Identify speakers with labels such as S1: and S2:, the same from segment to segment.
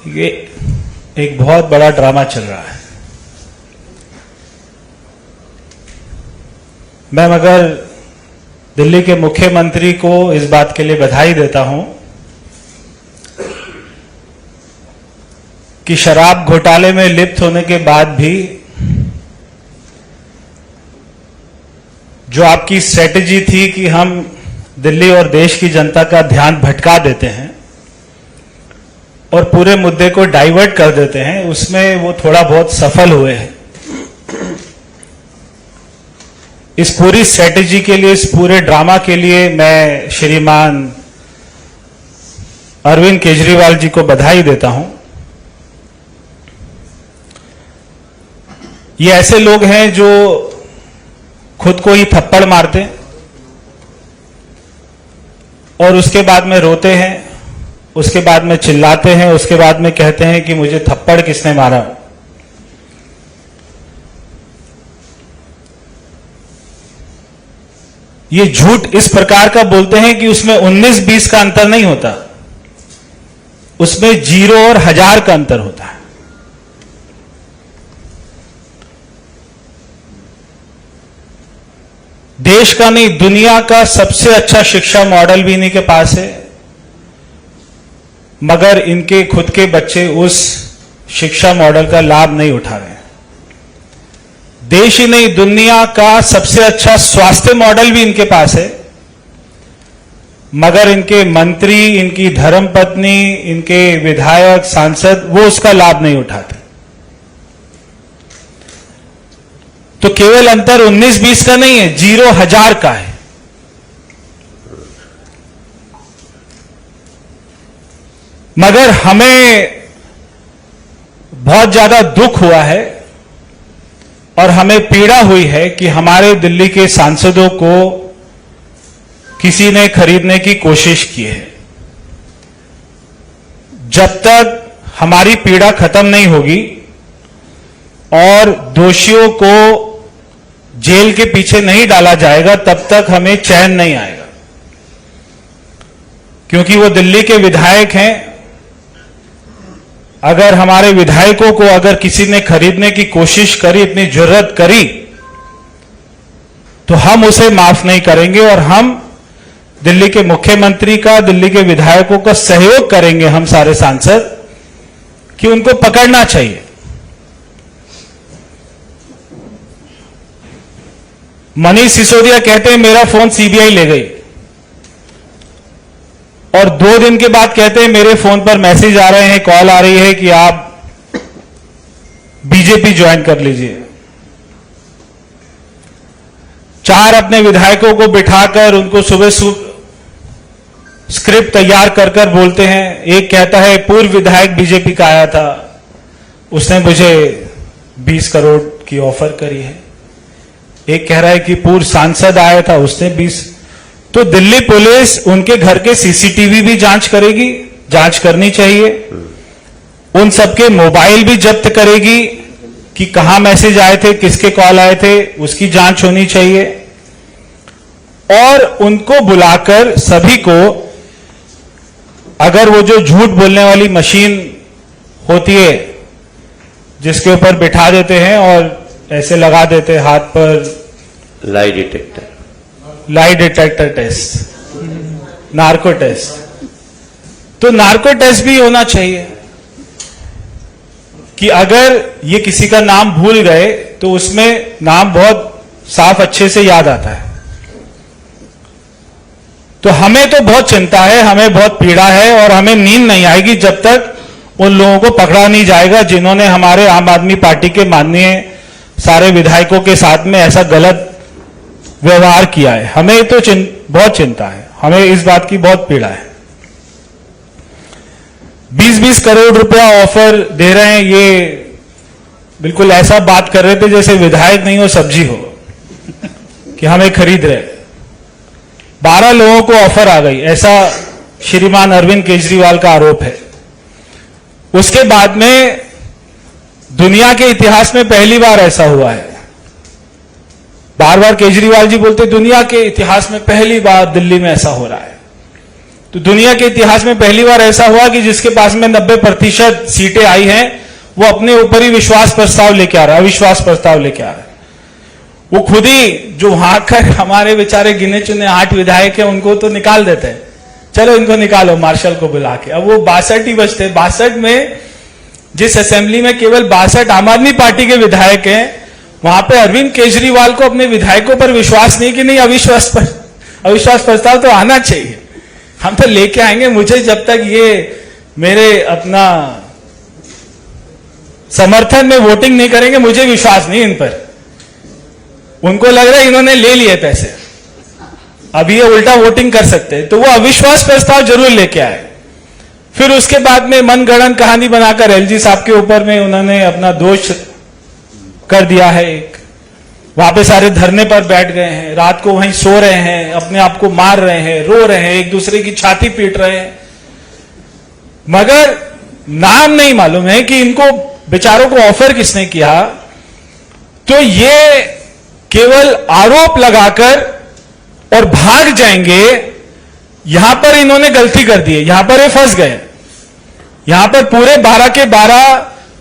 S1: ये एक बहुत बड़ा ड्रामा चल रहा है। मैं मगर दिल्ली के मुख्यमंत्री को इस बात के लिए बधाई देता हूं कि शराब घोटाले में लिप्त होने के बाद भी जो आपकी स्ट्रेटेजी थी कि हम दिल्ली और देश की जनता का ध्यान भटका देते हैं और पूरे मुद्दे को डाइवर्ट कर देते हैं, उसमें वो थोड़ा बहुत सफल हुए हैं। इस पूरी स्ट्रेटेजी के लिए, इस पूरे ड्रामा के लिए मैं श्रीमान अरविंद केजरीवाल जी को बधाई देता हूं। ये ऐसे लोग हैं जो खुद को ही थप्पड़ मारते हैं और उसके बाद में रोते हैं, उसके बाद में चिल्लाते हैं, उसके बाद में कहते हैं कि मुझे थप्पड़ किसने मारा। ये झूठ इस प्रकार का बोलते हैं कि उसमें 19-20 का अंतर नहीं होता, उसमें 0 और 1000 का अंतर होता है। देश का नहीं, दुनिया का सबसे अच्छा शिक्षा मॉडल भी इन्हीं के पास है, मगर इनके खुद के बच्चे उस शिक्षा मॉडल का लाभ नहीं उठा रहे हैं। देश ही नहीं, दुनिया का सबसे अच्छा स्वास्थ्य मॉडल भी इनके पास है, मगर इनके मंत्री, इनकी धर्मपत्नी, इनके विधायक, सांसद वो उसका लाभ नहीं उठाते। तो केवल अंतर 19-20 का नहीं है, 0-1000 का है। मगर हमें बहुत ज्यादा दुख हुआ है और हमें पीड़ा हुई है कि हमारे दिल्ली के सांसदों को किसी ने खरीदने की कोशिश की है। जब तक हमारी पीड़ा खत्म नहीं होगी और दोषियों को जेल के पीछे नहीं डाला जाएगा, तब तक हमें चैन नहीं आएगा। क्योंकि वो दिल्ली के विधायक हैं। अगर हमारे विधायकों को अगर किसी ने खरीदने की कोशिश करी, इतनी जुर्रत करी, तो हम उसे माफ नहीं करेंगे और हम दिल्ली के मुख्यमंत्री का, दिल्ली के विधायकों का सहयोग करेंगे, हम सारे सांसद, कि उनको पकड़ना चाहिए। मनीष सिसोदिया कहते हैं मेरा फोन सीबीआई ले गई, और 2 दिन के बाद कहते हैं मेरे फोन पर मैसेज आ रहे हैं, कॉल आ रही है कि आप बीजेपी ज्वाइन कर लीजिए। 4 अपने विधायकों को बिठाकर उनको सुबह स्क्रिप्ट तैयार कर कर बोलते हैं। एक कहता है पूर्व विधायक बीजेपी का आया था, उसने मुझे 20 करोड़ की ऑफर करी है। एक कह रहा है कि पूर्व सांसद आया था, उसने 20। तो दिल्ली पुलिस उनके घर के सीसीटीवी भी जांच करेगी, जांच करनी चाहिए। उन सबके मोबाइल भी जब्त करेगी कि कहां मैसेज आए थे, किसके कॉल आए थे, उसकी जांच होनी चाहिए। और उनको बुलाकर सभी को, अगर वो जो झूठ बोलने वाली मशीन होती है जिसके ऊपर बिठा देते हैं और ऐसे लगा देते हैं हाथ पर, lie detector test, narco test, तो नार्को टेस्ट भी होना चाहिए कि अगर ये किसी का नाम भूल गए तो उसमें नाम बहुत साफ अच्छे से याद आता है। तो हमें तो बहुत चिंता है, हमें बहुत पीड़ा है और हमें नींद नहीं आएगी जब तक उन लोगों को पकड़ा नहीं जाएगा जिन्होंने हमारे आम आदमी पार्टी के माननीय सारे विधायकों के साथ में ऐसा गलत व्यवहार किया है। हमें तो बहुत चिंता है, हमें इस बात की बहुत पीड़ा है। 20-20 करोड़ रुपया ऑफर दे रहे हैं, ये बिल्कुल ऐसा बात कर रहे थे जैसे विधायक नहीं हो सब्जी हो कि हमें खरीद रहे। 12 लोगों को ऑफर आ गई, ऐसा श्रीमान अरविंद केजरीवाल का आरोप है। उसके बाद में दुनिया के इतिहास में पहली बार ऐसा हुआ है। बार बार केजरीवाल जी बोलते दुनिया के इतिहास में पहली बार दिल्ली में ऐसा हो रहा है। तो तो दुनिया के इतिहास में पहली बार ऐसा हुआ कि जिसके पास में 90% सीटें आई हैं, वो अपने ऊपर ही विश्वास प्रस्ताव लेके आ रहा है, अविश्वास प्रस्ताव लेके आ रहा है। वो खुद ही जो वहां कर हमारे बेचारे गिने चुने 8 विधायक हैं, उनको तो निकाल देते हैं, चलो इनको निकालो मार्शल को बुला के। अब वो 62 ही बचते, 62 में जिस असेंबली में केवल 62 आम आदमी पार्टी के विधायक हैं, वहां पे अरविंद केजरीवाल को अपने विधायकों पर विश्वास नहीं कि नहीं अविश्वास प्रस्ताव तो आना चाहिए, हम तो लेके आएंगे, मुझे जब तक ये मेरे अपना समर्थन में वोटिंग नहीं करेंगे मुझे विश्वास नहीं इन पर। उनको लग रहा है इन्होंने ले लिए पैसे, अभी ये उल्टा वोटिंग कर सकते हैं, तो वो अविश्वास प्रस्ताव जरूर लेके आए। फिर उसके बाद में मनगढ़ंत कहानी बनाकर एलजी साहब के ऊपर में उन्होंने अपना दोष कर दिया है एक, वहां पे सारे धरने पर बैठ गए हैं, रात को वहीं सो रहे हैं, अपने आप को मार रहे हैं, रो रहे हैं, एक दूसरे की छाती पीट रहे हैं, मगर नाम नहीं मालूम है कि इनको बेचारों को ऑफर किसने किया। तो ये केवल आरोप लगाकर और भाग जाएंगे, यहां पर इन्होंने गलती कर दी है, यहां पर ये फंस गए। यहां पर पूरे 12 के 12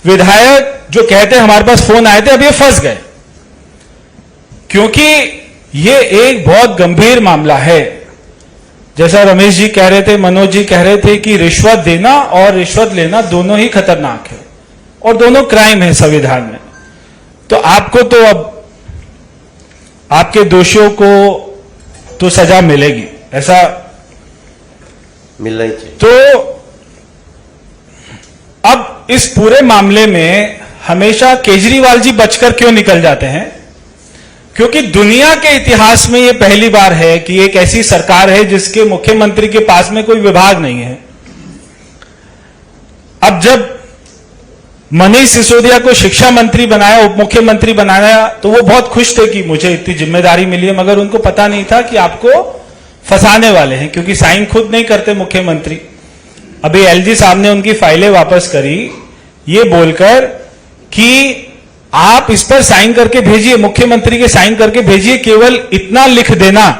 S1: विधायक जो कहते हैं हमारे पास फोन आए थे, अब ये फंस गए, क्योंकि ये एक बहुत गंभीर मामला है। जैसा रमेश जी कह रहे थे, मनोज जी कह रहे थे कि रिश्वत देना और रिश्वत लेना दोनों ही खतरनाक है और दोनों क्राइम है संविधान में। तो आपको तो अब आपके दोषियों को तो सजा मिलेगी, ऐसा
S2: मिलना ही चाहिए।
S1: तो अब इस पूरे मामले में हमेशा केजरीवाल जी बचकर क्यों निकल जाते हैं? क्योंकि दुनिया के इतिहास में यह पहली बार है कि एक ऐसी सरकार है जिसके मुख्यमंत्री के पास में कोई विभाग नहीं है। अब जब मनीष सिसोदिया को शिक्षा मंत्री बनाया, उप मुख्यमंत्री बनाया, तो वो बहुत खुश थे कि मुझे इतनी जिम्मेदारी मिली है, मगर उनको पता नहीं था कि आपको फंसाने वाले हैं, क्योंकि साइन खुद नहीं करते मुख्यमंत्री। अभी एलजी साहब ने उनकी फाइलें वापस करी ये बोलकर कि आप इस पर साइन करके भेजिए, मुख्यमंत्री के साइन करके भेजिए, केवल इतना लिख देना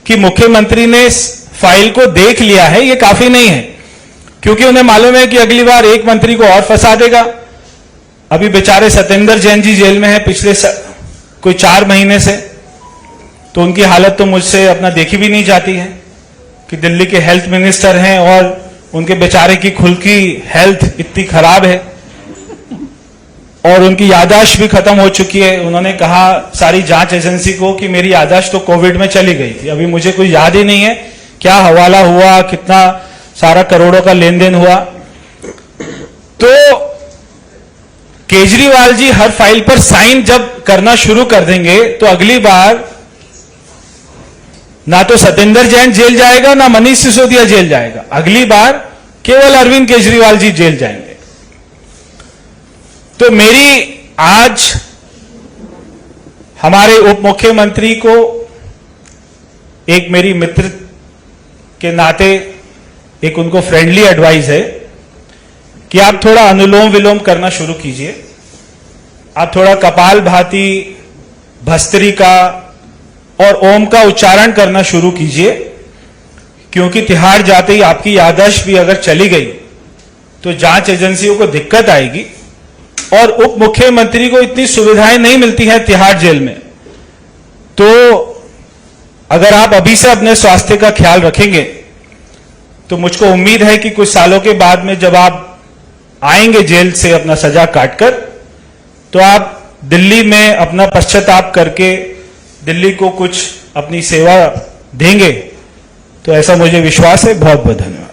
S1: कि मुख्यमंत्री ने फाइल को देख लिया है ये काफी नहीं है, क्योंकि उन्हें मालूम है कि अगली बार एक मंत्री को और फंसा देगा। अभी बेचारे सत्येंद्र जैन जी जेल में है पिछले कोई 4 महीने से, तो उनकी हालत तो मुझसे अपना देखी भी नहीं जाती है कि दिल्ली के हेल्थ मिनिस्टर हैं और उनके बेचारे की खुद की हेल्थ इतनी खराब है और उनकी याददाश्त भी खत्म हो चुकी है। उन्होंने कहा सारी जांच एजेंसी को कि मेरी याददाश्त तो कोविड में चली गई थी, अभी मुझे कोई याद ही नहीं है क्या हवाला हुआ, कितना सारा करोड़ों का लेन देन हुआ। तो केजरीवाल जी हर फाइल पर साइन जब करना शुरू कर देंगे तो अगली बार ना तो सत्येंद्र जैन जेल जाएगा ना मनीष सिसोदिया जेल जाएगा, अगली बार केवल अरविंद केजरीवाल जी जेल जाएंगे। तो मेरी आज हमारे उप मुख्यमंत्री को एक मेरी मित्र के नाते एक उनको फ्रेंडली एडवाइस है कि आप थोड़ा अनुलोम विलोम करना शुरू कीजिए, आप थोड़ा कपालभाति, भस्त्रिका और ओम का उच्चारण करना शुरू कीजिए, क्योंकि तिहाड़ जाते ही आपकी याददाश्त भी अगर चली गई तो जांच एजेंसियों को दिक्कत आएगी और उप मुख्यमंत्री को इतनी सुविधाएं नहीं मिलती हैं तिहाड़ जेल में। तो अगर आप अभी से अपने स्वास्थ्य का ख्याल रखेंगे तो मुझको उम्मीद है कि कुछ सालों के बाद में जब आप आएंगे जेल से अपना सजा काटकर, तो आप दिल्ली में अपना पश्चाताप करके दिल्ली को कुछ अपनी सेवा देंगे। तो ऐसा मुझे विश्वास है। बहुत बहुत धन्यवाद।